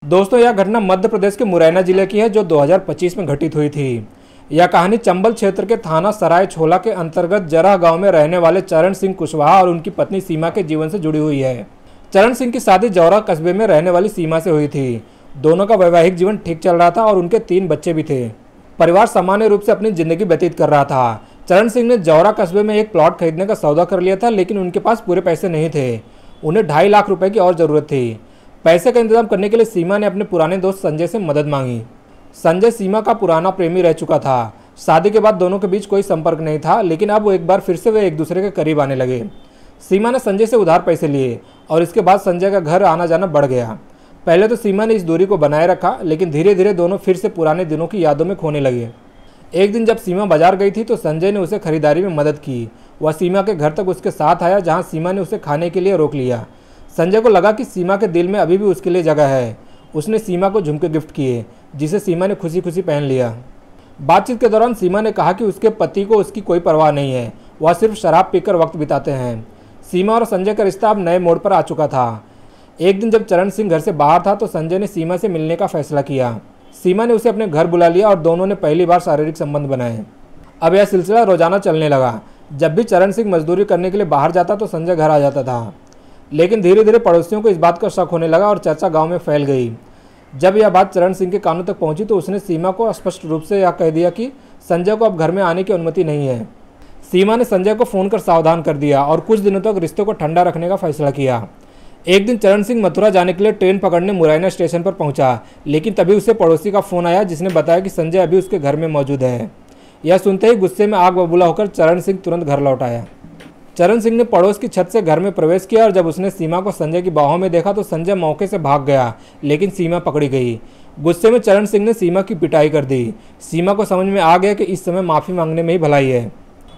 दोस्तों, यह घटना मध्य प्रदेश के मुरैना जिले की है जो 2025 में घटित हुई थी। यह कहानी चंबल क्षेत्र के थाना सराय छोला के अंतर्गत जरह गांव में रहने वाले चरण सिंह कुशवाहा और उनकी पत्नी सीमा के जीवन से जुड़ी हुई है। चरण सिंह की शादी जौरा कस्बे में रहने वाली सीमा से हुई थी। दोनों का वैवाहिक जीवन ठीक चल रहा था और उनके 3 बच्चे भी थे। परिवार सामान्य रूप से अपनी जिंदगी व्यतीत कर रहा था। चरण सिंह ने जौरा कस्बे में एक प्लॉट खरीदने का सौदा कर लिया था, लेकिन उनके पास पूरे पैसे नहीं थे। उन्हें 2.5 लाख रुपए की और ज़रूरत थी। पैसे का इंतजाम करने के लिए सीमा ने अपने पुराने दोस्त संजय से मदद मांगी। संजय सीमा का पुराना प्रेमी रह चुका था। शादी के बाद दोनों के बीच कोई संपर्क नहीं था, लेकिन अब एक बार फिर से वे एक दूसरे के करीब आने लगे। सीमा ने संजय से उधार पैसे लिए और इसके बाद संजय का घर आना जाना बढ़ गया। पहले तो सीमा ने इस दूरी को बनाए रखा, लेकिन धीरे धीरे दोनों फिर से पुराने दिनों की यादों में खोने लगे। एक दिन जब सीमा बाजार गई थी तो संजय ने उसे खरीदारी में मदद की। वह सीमा के घर तक उसके साथ आया, जहां सीमा ने उसे खाने के लिए रोक लिया। संजय को लगा कि सीमा के दिल में अभी भी उसके लिए जगह है। उसने सीमा को झुमके गिफ्ट किए, जिसे सीमा ने खुशी खुशी पहन लिया। बातचीत के दौरान सीमा ने कहा कि उसके पति को उसकी कोई परवाह नहीं है, वह सिर्फ शराब पीकर वक्त बिताते हैं। सीमा और संजय का रिश्ता अब नए मोड़ पर आ चुका था। एक दिन जब चरण सिंह घर से बाहर था तो संजय ने सीमा से मिलने का फैसला किया। सीमा ने उसे अपने घर बुला लिया और दोनों ने पहली बार शारीरिक संबंध बनाए। अब यह सिलसिला रोजाना चलने लगा। जब भी चरण सिंह मजदूरी करने के लिए बाहर जाता तो संजय घर आ जाता था। लेकिन धीरे धीरे पड़ोसियों को इस बात का शक होने लगा और चर्चा गांव में फैल गई। जब यह बात चरण सिंह के कानों तक पहुंची तो उसने सीमा को स्पष्ट रूप से यह कह दिया कि संजय को अब घर में आने की अनुमति नहीं है। सीमा ने संजय को फ़ोन कर सावधान कर दिया और कुछ दिनों तक रिश्ते को ठंडा रखने का फैसला किया। एक दिन चरण सिंह मथुरा जाने के लिए ट्रेन पकड़ने मुरैना स्टेशन पर पहुंचा, लेकिन तभी उसे पड़ोसी का फ़ोन आया जिसने बताया कि संजय अभी उसके घर में मौजूद है। यह सुनते ही गुस्से में आग बबूला होकर चरण सिंह तुरंत घर लौट आया। चरण सिंह ने पड़ोस की छत से घर में प्रवेश किया और जब उसने सीमा को संजय की बाहों में देखा तो संजय मौके से भाग गया, लेकिन सीमा पकड़ी गई। गुस्से में चरण सिंह ने सीमा की पिटाई कर दी। सीमा को समझ में आ गया कि इस समय माफ़ी मांगने में ही भलाई है।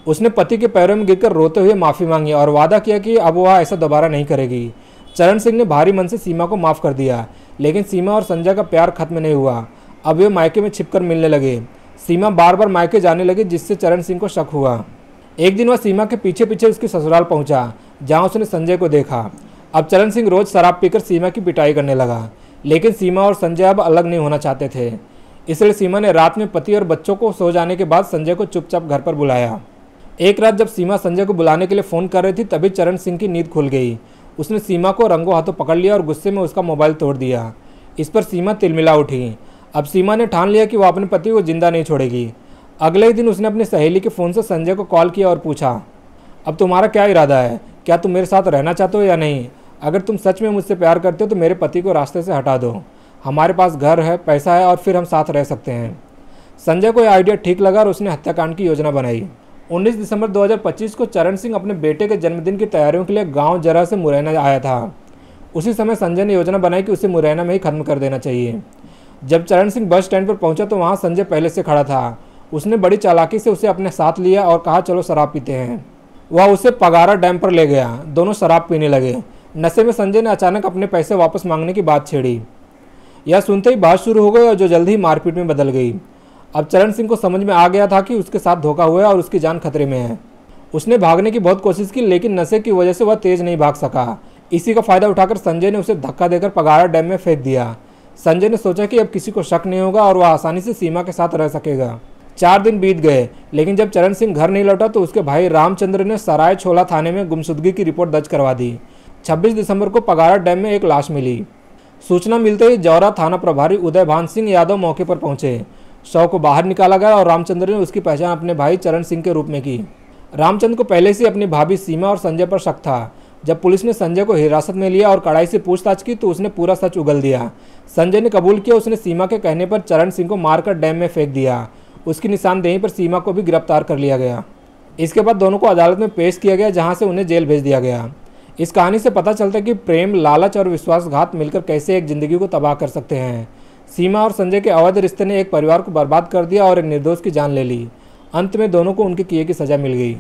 उसने पति के पैरों में गिरकर रोते हुए माफ़ी मांगी और वादा किया कि अब वह ऐसा दोबारा नहीं करेगी। चरण सिंह ने भारी मन से सीमा को माफ़ कर दिया, लेकिन सीमा और संजय का प्यार खत्म नहीं हुआ। अब वे मायके में छिपकर मिलने लगे। सीमा बार बार मायके जाने लगी, जिससे चरण सिंह को शक हुआ। एक दिन वह सीमा के पीछे पीछे उसके ससुराल पहुंचा, जहां उसने संजय को देखा। अब चरण सिंह रोज शराब पीकर सीमा की पिटाई करने लगा, लेकिन सीमा और संजय अब अलग नहीं होना चाहते थे। इसलिए सीमा ने रात में पति और बच्चों को सो जाने के बाद संजय को चुपचाप घर पर बुलाया। एक रात जब सीमा संजय को बुलाने के लिए फ़ोन कर रही थी तभी चरण सिंह की नींद खुल गई। उसने सीमा को रंगों हाथों पकड़ लिया और गुस्से में उसका मोबाइल तोड़ दिया। इस पर सीमा तिलमिला उठी। अब सीमा ने ठान लिया कि वह अपने पति को जिंदा नहीं छोड़ेगी। अगले ही दिन उसने अपनी सहेली के फ़ोन से संजय को कॉल किया और पूछा, अब तुम्हारा क्या इरादा है? क्या तुम मेरे साथ रहना चाहते हो या नहीं? अगर तुम सच में मुझसे प्यार करते हो तो मेरे पति को रास्ते से हटा दो। हमारे पास घर है, पैसा है और फिर हम साथ रह सकते हैं। संजय को यह आइडिया ठीक लगा और उसने हत्याकांड की योजना बनाई। 19 दिसंबर 2025 को चरण सिंह अपने बेटे के जन्मदिन की तैयारियों के लिए गाँव जरह से मुरैना आया था। उसी समय संजय ने योजना बनाई कि उसे मुरैना में ही खत्म कर देना चाहिए। जब चरण सिंह बस स्टैंड पर पहुंचा तो वहां संजय पहले से खड़ा था। उसने बड़ी चालाकी से उसे अपने साथ लिया और कहा, चलो शराब पीते हैं। वह उसे पगारा डैम पर ले गया। दोनों शराब पीने लगे। नशे में संजय ने अचानक अपने पैसे वापस मांगने की बात छेड़ी। यह सुनते ही बात शुरू हो गई और जो जल्द ही मारपीट में बदल गई। अब चरण सिंह को समझ में आ गया था कि उसके साथ धोखा हुआ है और उसकी जान खतरे में है। उसने भागने की बहुत कोशिश की, लेकिन नशे की वजह से वह तेज नहीं भाग सका। इसी का फायदा उठाकर संजय ने उसे धक्का देकर पगारा डैम में फेंक दिया। संजय ने सोचा कि अब किसी को शक नहीं होगा और वह आसानी से सीमा के साथ रह सकेगा। 4 दिन बीत गए, लेकिन जब चरण सिंह घर नहीं लौटा तो उसके भाई रामचंद्र ने सराय छोला थाने में गुमशुदगी की रिपोर्ट दर्ज करवा दी। 26 दिसंबर को पगारा डैम में एक लाश मिली। सूचना मिलते ही जौरा थाना प्रभारी उदय भान सिंह यादव मौके पर पहुंचे। शव को बाहर निकाला गया और रामचंद्र ने उसकी पहचान अपने भाई चरण सिंह के रूप में की। रामचंद्र को पहले से अपनी भाभी सीमा और संजय पर शक था। जब पुलिस ने संजय को हिरासत में लिया और कड़ाई से पूछताछ की तो उसने पूरा सच उगल दिया। संजय ने कबूल किया उसने सीमा के कहने पर चरण सिंह को मारकर डैम में फेंक दिया। उसकी निशानदेही पर सीमा को भी गिरफ्तार कर लिया गया। इसके बाद दोनों को अदालत में पेश किया गया, जहां से उन्हें जेल भेज दिया गया। इस कहानी से पता चलता है कि प्रेम, लालच और विश्वासघात मिलकर कैसे एक जिंदगी को तबाह कर सकते हैं। सीमा और संजय के अवैध रिश्ते ने एक परिवार को बर्बाद कर दिया और एक निर्दोष की जान ले ली। अंत में दोनों को उनके किए की सजा मिल गई।